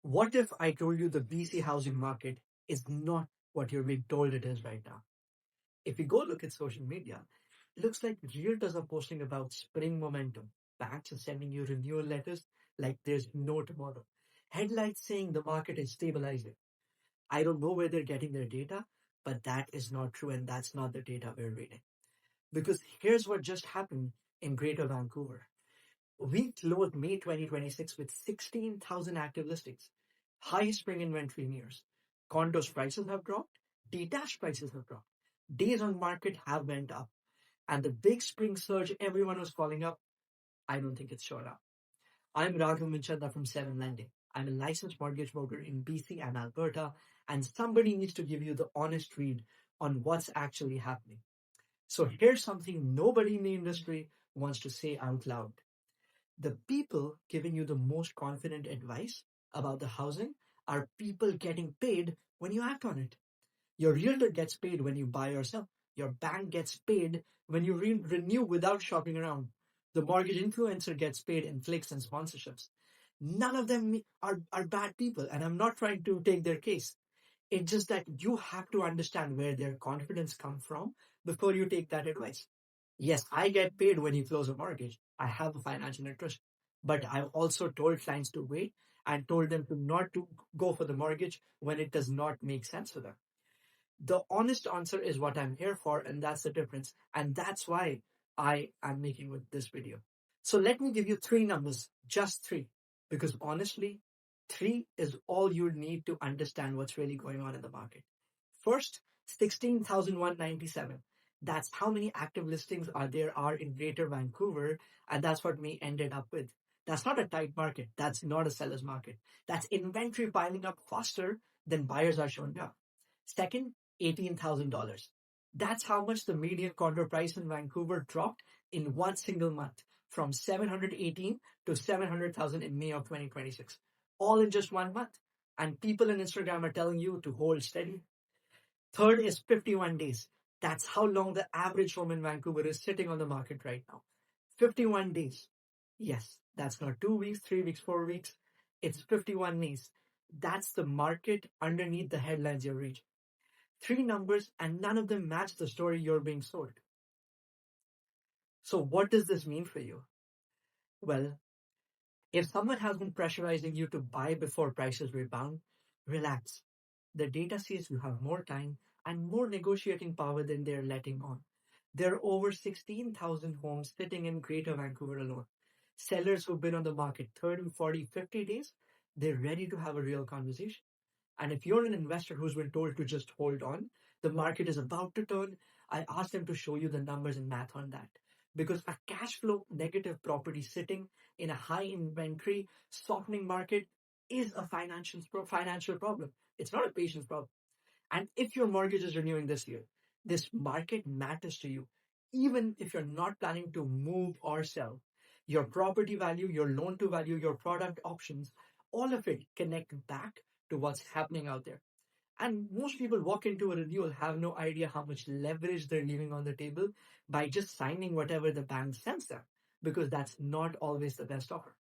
What if I told you the BC housing market is not what you're being told it is right now? If you go look at social media, it looks like realtors are posting about spring momentum. Banks are sending you renewal letters like there's no tomorrow. Headlines saying the market is stabilizing. I don't know where they're getting their data, but that is not true and that's not the data we're reading. Because here's what just happened in Greater Vancouver. We closed May 2026 with 16,000 active listings. High spring inventory nears. Condos prices have dropped. Detached prices have dropped. Days on market have went up. And the big spring surge everyone was calling up, I don't think it's showing up. I'm Raghav Manchanda from 7 Lending. I'm a licensed mortgage broker in BC and Alberta, and somebody needs to give you the honest read on what's actually happening. So here's something nobody in the industry wants to say out loud. The people giving you the most confident advice about the housing are people getting paid when you act on it. Your realtor gets paid when you buy or sell. Your bank gets paid when you renew without shopping around. The mortgage influencer gets paid in clicks and sponsorships. None of them are bad people, and I'm not trying to take their case. It's just that you have to understand where their confidence comes from before you take that advice. Yes, I get paid when you close a mortgage. I have a financial interest. But I've also told clients to wait and told them to not to go for the mortgage when it does not make sense for them. The honest answer is what I'm here for, and that's the difference. And that's why I am making with this video. So let me give you three numbers, just three, because honestly, three is all you need to understand what's really going on in the market. First, 16,197. That's how many active listings there are in Greater Vancouver, and that's what we ended up with. That's not a tight market. That's not a seller's market. That's inventory piling up faster than buyers are showing up. Second, $18,000. That's how much the median condo price in Vancouver dropped in one single month, from 718 to 700,000 in May of 2026, all in just 1 month. And people on Instagram are telling you to hold steady. Third is 51 days. That's how long the average home in Vancouver is sitting on the market right now. 51 days. Yes, that's not 2 weeks, 3 weeks, 4 weeks. It's 51 days. That's the market underneath the headlines you're reading. Three numbers, and none of them match the story you're being sold. So what does this mean for you? Well, if someone has been pressurizing you to buy before prices rebound, relax. The data says you have more time and more negotiating power than they're letting on. There are over 16,000 homes sitting in Greater Vancouver alone. Sellers who've been on the market 30, 40, 50 days, they're ready to have a real conversation. And if you're an investor who's been told to just hold on, the market is about to turn, I ask them to show you the numbers and math on that. Because a cash flow negative property sitting in a high inventory softening market is a financial problem. It's not a patience problem. And if your mortgage is renewing this year, this market matters to you, even if you're not planning to move or sell. Your property value, your loan to value, your product options, all of it connect back to what's happening out there. And most people walk into a renewal have no idea how much leverage they're leaving on the table by just signing whatever the bank sends them, because that's not always the best offer.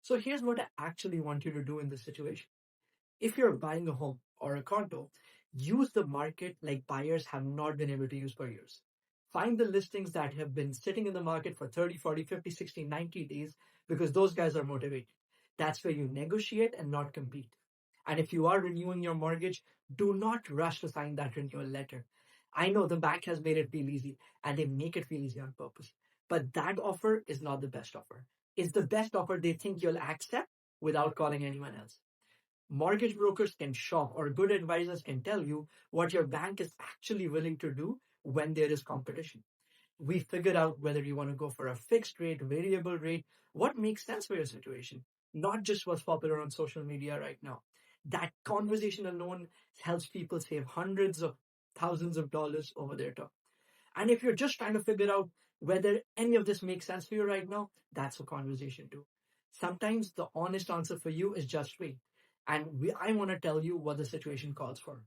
So here's what I actually want you to do in this situation. If you're buying a home or a condo, use the market like buyers have not been able to use for years. Find the listings that have been sitting in the market for 30, 40, 50, 60, 90 days, because those guys are motivated. That's where you negotiate and not compete. And if you are renewing your mortgage, do not rush to sign that renewal letter. I know the bank has made it feel easy, and they make it feel easy on purpose. But that offer is not the best offer. It's the best offer they think you'll accept without calling anyone else. Mortgage brokers can shop, or good advisors can tell you what your bank is actually willing to do when there is competition. We figure out whether you want to go for a fixed rate, variable rate, what makes sense for your situation, not just what's popular on social media right now. That conversation alone helps people save hundreds of thousands of dollars over their term. And if you're just trying to figure out whether any of this makes sense for you right now, that's a conversation too. Sometimes the honest answer for you is just wait. I want to tell you what the situation calls for.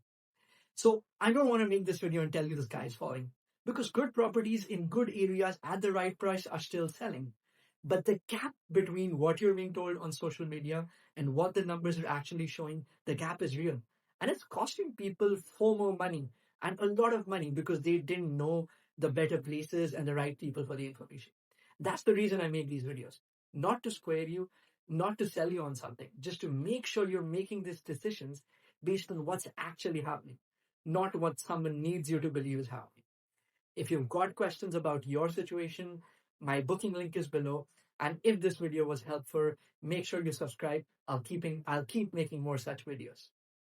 So I don't want to make this video and tell you the sky is falling, because good properties in good areas at the right price are still selling. But the gap between what you're being told on social media and what the numbers are actually showing, the gap is real. And it's costing people FOMO money and a lot of money because they didn't know the better places and the right people for the information. That's the reason I make these videos. Not to square you, not to sell you on something, just to make sure you're making these decisions based on what's actually happening, not what someone needs you to believe is happening. If you've got questions about your situation, my booking link is below. And if this video was helpful, make sure you subscribe. I'll keep making more such videos.